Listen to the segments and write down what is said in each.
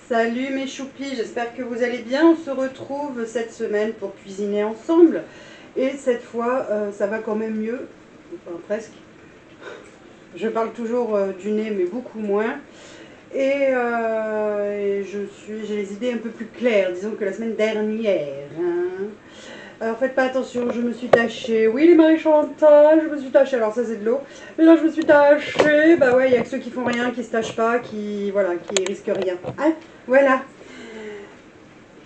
Salut mes choupis, j'espère que vous allez bien. On se retrouve cette semaine pour cuisiner ensemble. Et cette fois, ça va quand même mieux, enfin presque. Je parle toujours du nez, mais beaucoup moins. Et j'ai les idées un peu plus claires, disons que la semaine dernière. Alors faites pas attention, je me suis tachée. Oui, les Marie-Chantal, je me suis tachée. Alors ça c'est de l'eau. Mais là je me suis tachée. Bah ouais, il y a que ceux qui font rien, qui se tachent pas, qui voilà, qui risquent rien. Hein, voilà.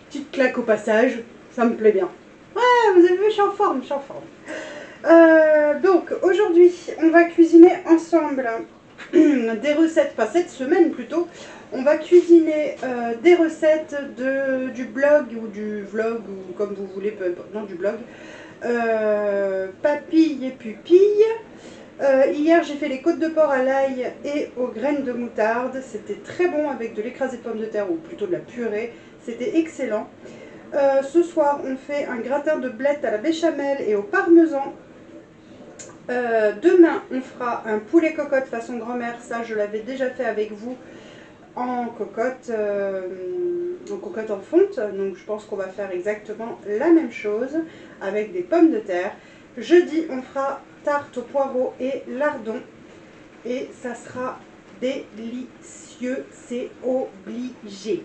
Petite claque au passage, ça me plaît bien. Ouais, vous avez vu, je suis en forme, je suis en forme. Donc aujourd'hui, on va cuisiner ensemble des recettes, enfin cette semaine plutôt. On va cuisiner des recettes du blog ou du vlog, ou comme vous voulez, peu importe, non du blog. Papille et pupille. Hier j'ai fait les côtes de porc à l'ail et aux graines de moutarde. C'était très bon avec de l'écrasé de pommes de terre ou plutôt de la purée. C'était excellent. Ce soir on fait un gratin de blettes à la béchamel et au parmesan. Demain on fera un poulet cocotte façon grand-mère. Ça je l'avais déjà fait avec vous en cocotte en fonte. Donc je pense qu'on va faire exactement la même chose avec des pommes de terre. Jeudi on fera tarte au poireau et lardon et ça sera délicieux, c'est obligé.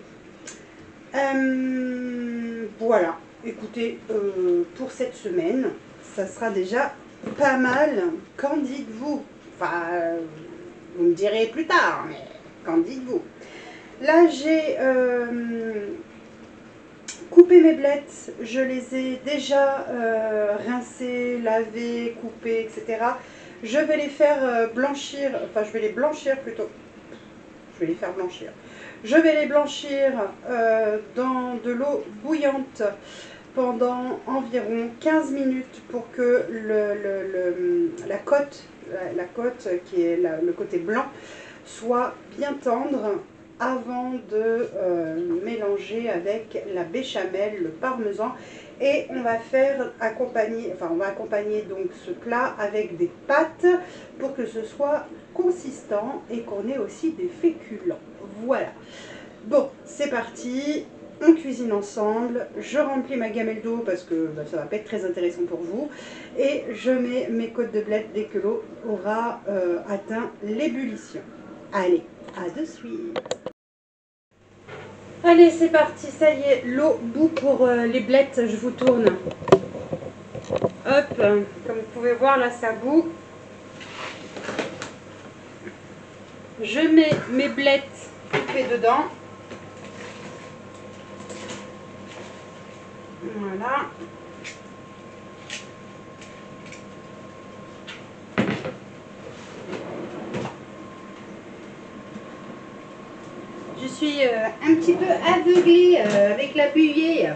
Voilà, écoutez, pour cette semaine ça sera déjà pas mal. Qu'en dites-vous? Enfin, vous me direz plus tard, mais qu'en dites-vous? Là j'ai coupé mes blettes, je les ai déjà rincées, lavées, coupées, etc. Je vais les faire blanchir, enfin je vais les blanchir plutôt. Je vais les faire blanchir. Je vais les blanchir dans de l'eau bouillante pendant environ 15 minutes pour que la côte qui est le côté blanc soit bien tendre avant de mélanger avec la béchamel, le parmesan. Et on va accompagner donc ce plat avec des pâtes pour que ce soit consistant et qu'on ait aussi des féculents. Voilà. Bon, c'est parti. On cuisine ensemble. Je remplis ma gamelle d'eau parce que ça va pas être très intéressant pour vous. Et je mets mes côtes de blettes dès que l'eau aura atteint l'ébullition. Allez, à de suite. Allez, c'est parti, ça y est, l'eau bout pour les blettes, je vous tourne. Hop, comme vous pouvez voir, là, ça bout. Je mets mes blettes coupées dedans. Voilà. Je suis un petit peu aveuglée avec la buée.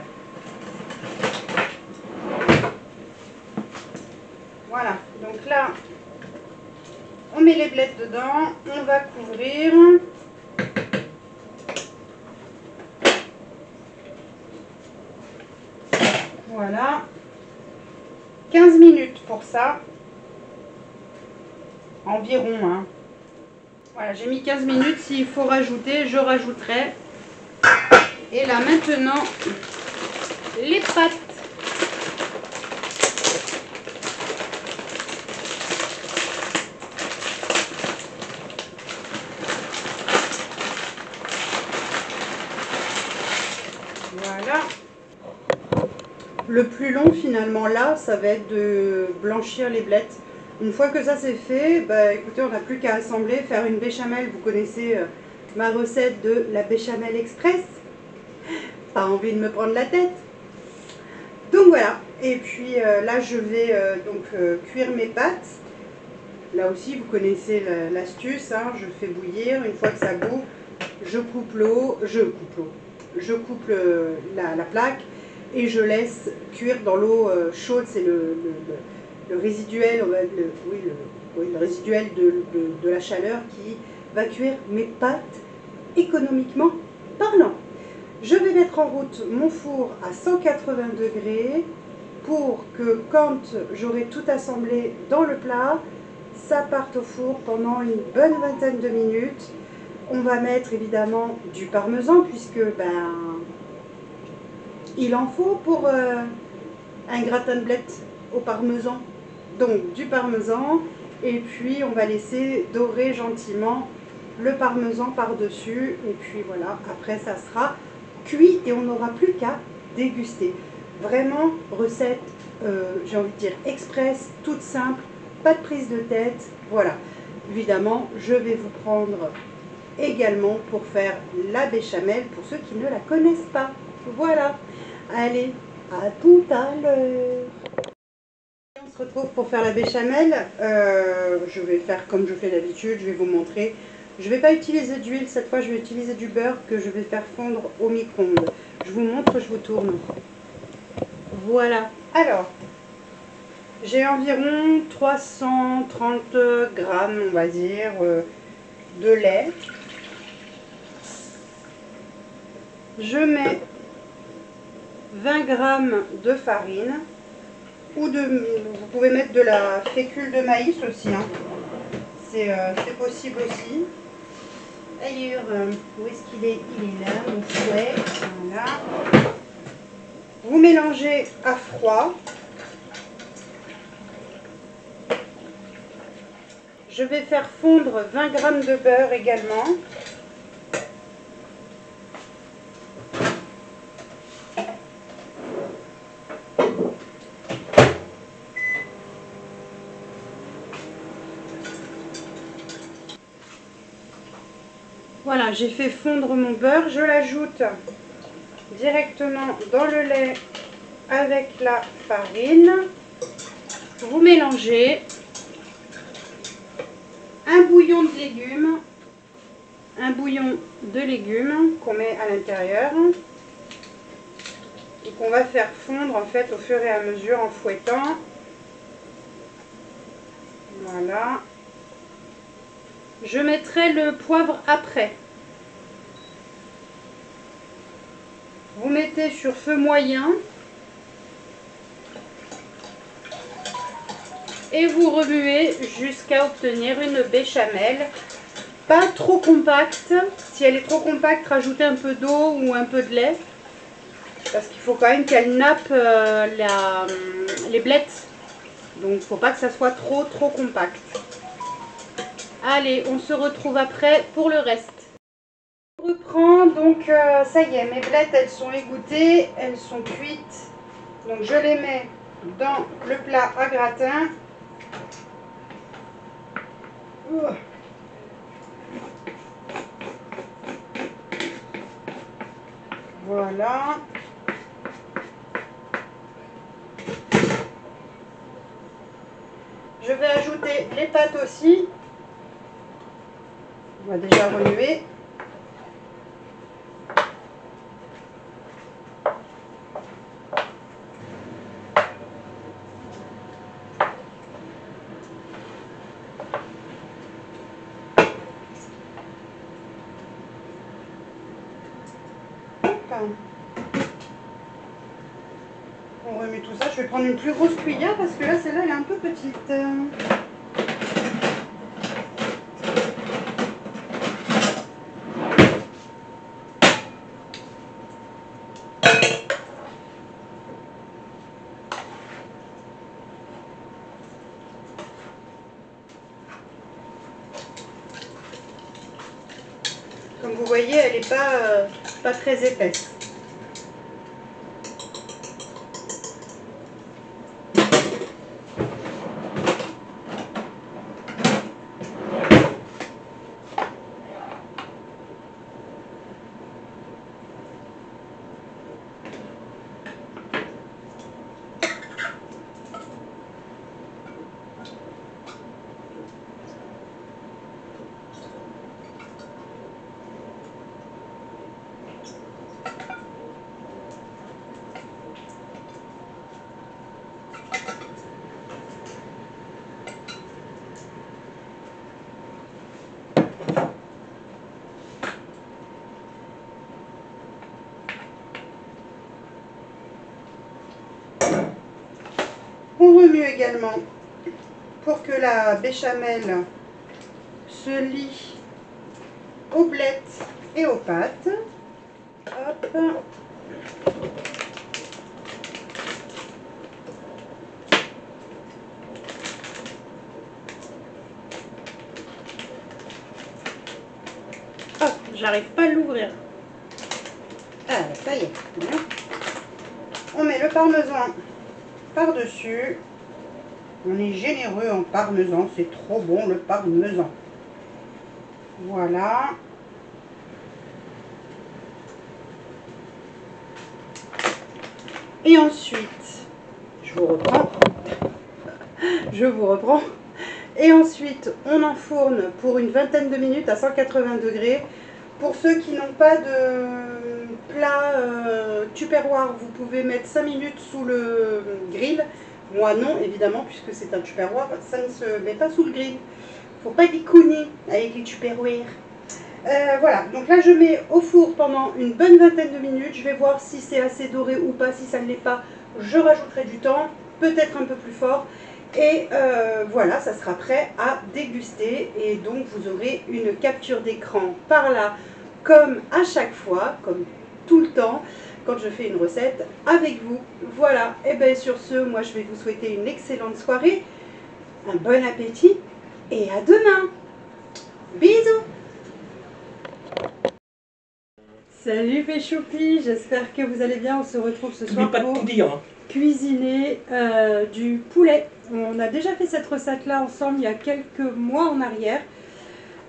Voilà, donc là, on met les blettes dedans, on va couvrir. Voilà. 15 minutes pour ça. Environ, hein. Voilà, j'ai mis 15 minutes. S'il faut rajouter, je rajouterai. Et là, maintenant, les pâtes. Voilà. Le plus long, finalement, là, ça va être de blanchir les blettes. Une fois que ça c'est fait, bah, écoutez, on n'a plus qu'à assembler, faire une béchamel. Vous connaissez ma recette de la béchamel express. Pas envie de me prendre la tête. Donc voilà. Et puis là, je vais cuire mes pâtes. Là aussi, vous connaissez l'astuce. Hein, je fais bouillir. Une fois que ça bout, je coupe l'eau. Je coupe la plaque et je laisse cuire dans l'eau chaude. C'est le résiduel, le résiduel de la chaleur qui va cuire mes pâtes économiquement parlant. Je vais mettre en route mon four à 180 degrés pour que quand j'aurai tout assemblé dans le plat, ça parte au four pendant une bonne vingtaine de minutes. On va mettre évidemment du parmesan puisque ben, il en faut pour un gratin de blettes au parmesan. Donc du parmesan et puis on va laisser dorer gentiment le parmesan par-dessus et puis voilà, après ça sera cuit et on n'aura plus qu'à déguster. Vraiment recette, j'ai envie de dire express, toute simple, pas de prise de tête, voilà. Évidemment, je vais vous prendre également pour faire la béchamel pour ceux qui ne la connaissent pas. Voilà, allez, à tout à l'heure. On se retrouve pour faire la béchamel. Je vais faire comme je fais d'habitude, je vais vous montrer. Je ne vais pas utiliser d'huile, cette fois je vais utiliser du beurre que je vais faire fondre au micro-ondes. Je vous montre, je vous tourne. Voilà, alors, j'ai environ 330 grammes, on va dire, de lait. Je mets 20 grammes de farine. Ou vous pouvez mettre de la fécule de maïs aussi, hein. C'est possible aussi. D'ailleurs, où est-ce qu'il est? Il est là, mon fouet. Voilà. Vous mélangez à froid. Je vais faire fondre 20 grammes de beurre également. Voilà, j'ai fait fondre mon beurre. Je l'ajoute directement dans le lait avec la farine. Vous mélangez. Un bouillon de légumes. Un bouillon de légumes qu'on met à l'intérieur. Et qu'on va faire fondre en fait au fur et à mesure en fouettant. Voilà. Je mettrai le poivre après. Vous mettez sur feu moyen. Et vous remuez jusqu'à obtenir une béchamel. Pas trop compacte. Si elle est trop compacte, rajoutez un peu d'eau ou un peu de lait. Parce qu'il faut quand même qu'elle nappe les blettes. Donc il ne faut pas que ça soit trop compact. Allez, on se retrouve après pour le reste. Je reprends, donc ça y est, mes blettes elles sont égouttées, elles sont cuites. Donc je les mets dans le plat à gratin. Voilà. Je vais ajouter les pâtes aussi. On va déjà remuer. On remet tout ça. Je vais prendre une plus grosse cuillère parce que là, celle-là, elle est un peu petite. Comme vous voyez, elle n'est pas très épaisse. On remue également pour que la béchamel se lie aux blettes et aux pâtes. Hop. Hop, j'arrive pas à l'ouvrir. Ah, ça y est. On met le parmesan par-dessus. On est généreux en parmesan, c'est trop bon le parmesan. Voilà. Et ensuite, je vous reprends. Je vous reprends. Et ensuite, on enfourne pour une vingtaine de minutes à 180 degrés. Pour ceux qui n'ont pas de plat tupperware, vous pouvez mettre 5 minutes sous le grill. Moi non, évidemment, puisque c'est un tupperware, ça ne se met pas sous le grill. Faut pas déconner avec les tupperware. Voilà, donc là je mets au four pendant une bonne vingtaine de minutes. Je vais voir si c'est assez doré ou pas. Si ça ne l'est pas, je rajouterai du temps, peut-être un peu plus fort. Et voilà, ça sera prêt à déguster. Et donc vous aurez une capture d'écran par là, comme à chaque fois, comme tout le temps, quand je fais une recette avec vous. Voilà, et bien sur ce, moi je vais vous souhaiter une excellente soirée, un bon appétit et à demain. Bisous. Salut Péchoupi, j'espère que vous allez bien. On se retrouve ce soir pour cuisiner du poulet. On a déjà fait cette recette là ensemble il y a quelques mois en arrière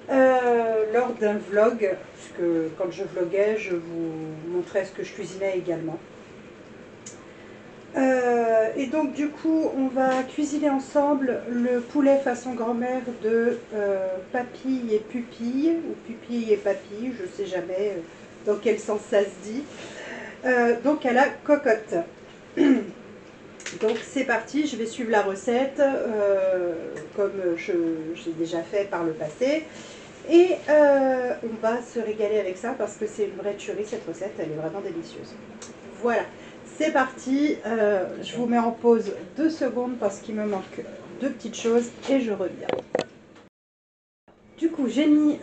lors d'un vlog, puisque quand je vloguais je vous montrais ce que je cuisinais également. Et donc du coup on va cuisiner ensemble le poulet façon grand-mère de Papille et Pupille, ou Pupille et Papille, je sais jamais dans quel sens ça se dit, donc à la cocotte. Donc c'est parti, je vais suivre la recette comme j'ai déjà fait par le passé. Et on va se régaler avec ça parce que c'est une vraie tuerie cette recette, elle est vraiment délicieuse. Voilà, c'est parti, je vous mets en pause 2 secondes parce qu'il me manque 2 petites choses et je reviens. Du coup j'ai mis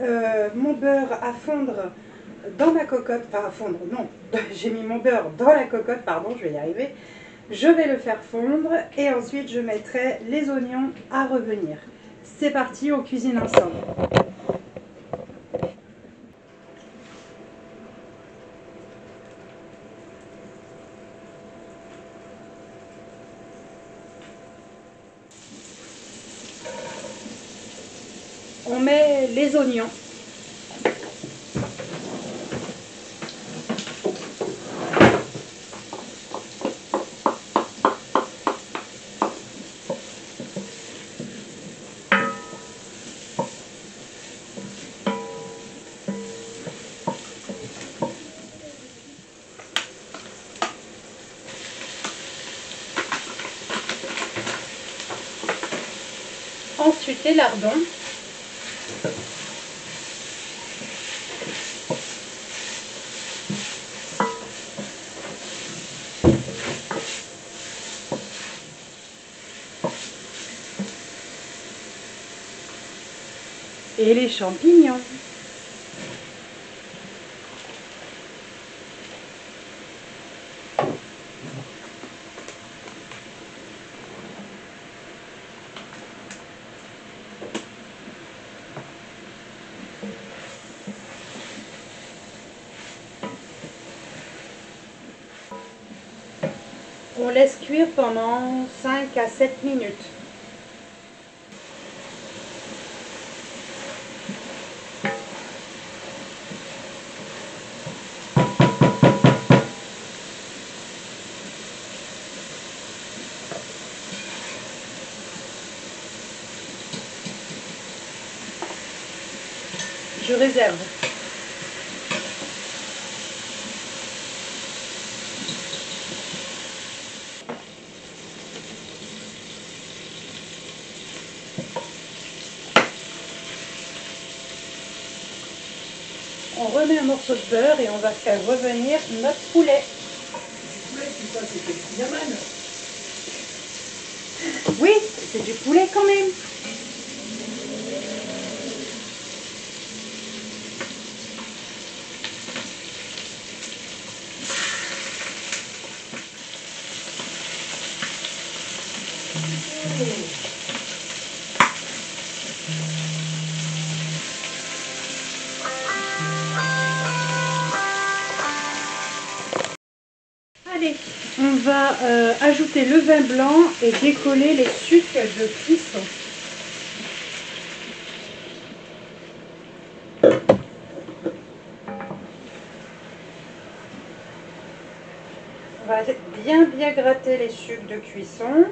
mon beurre à fondre dans ma cocotte, enfin à fondre, non, j'ai mis mon beurre dans la cocotte, pardon, je vais y arriver. Je vais le faire fondre et ensuite je mettrai les oignons à revenir. C'est parti, on cuisine ensemble. On met les oignons. Ensuite les lardons. Et les champignons. On laisse cuire pendant 5 à 7 minutes. Je réserve. On remet un morceau de beurre et on va faire revenir notre poulet. Du poulet, c'est quoi? C'est du yaman? Oui, c'est du poulet quand même. Allez, on va ajouter le vin blanc et décoller les sucs de cuisson. On va bien gratter les sucs de cuisson.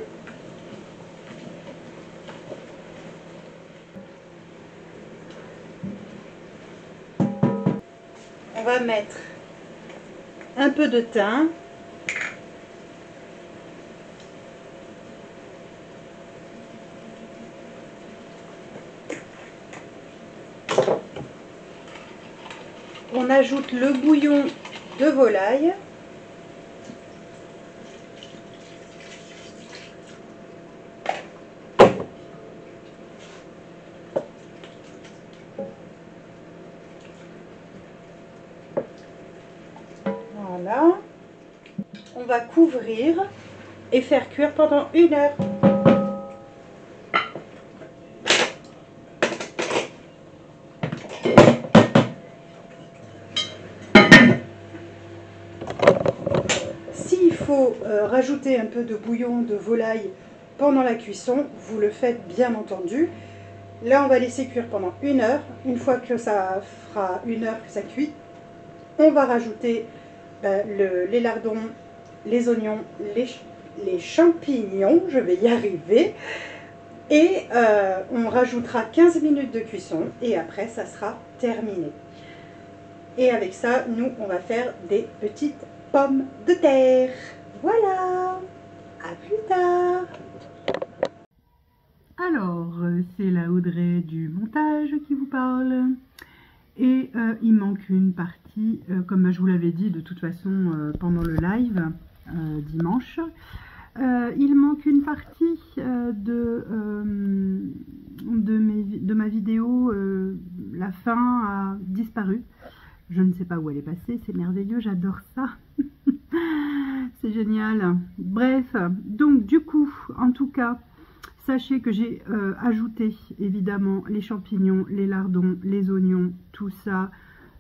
On va mettre un peu de thym. On ajoute le bouillon de volaille. Voilà. On va couvrir et faire cuire pendant 1 heure. S'il faut rajouter un peu de bouillon de volaille pendant la cuisson, vous le faites bien entendu. Là, on va laisser cuire pendant 1 heure. Une fois que ça fera 1 heure que ça cuit, on va rajouter les lardons, les oignons, les champignons, je vais y arriver. Et on rajoutera 15 minutes de cuisson et après, ça sera terminé. Et avec ça, nous, on va faire des petites pommes de terre. Voilà, à plus tard. Alors, c'est la Audrey du montage qui vous parle. Et il manque une partie, comme je vous l'avais dit de toute façon pendant le live dimanche. Il manque une partie de ma vidéo. La fin a disparu. Je ne sais pas où elle est passée, c'est merveilleux, j'adore ça. C'est génial. Bref, donc du coup, en tout cas, sachez que j'ai ajouté évidemment les champignons, les lardons, les oignons, tout ça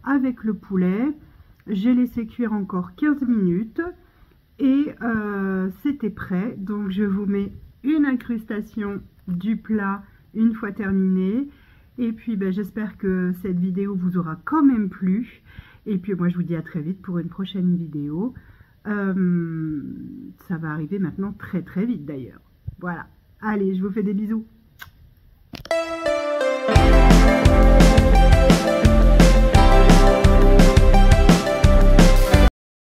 avec le poulet. J'ai laissé cuire encore 15 minutes et c'était prêt. Donc je vous mets une incrustation du plat une fois terminé. Et puis j'espère que cette vidéo vous aura quand même plu. Et puis moi je vous dis à très vite pour une prochaine vidéo. Ça va arriver maintenant très vite d'ailleurs. Voilà. Allez, je vous fais des bisous.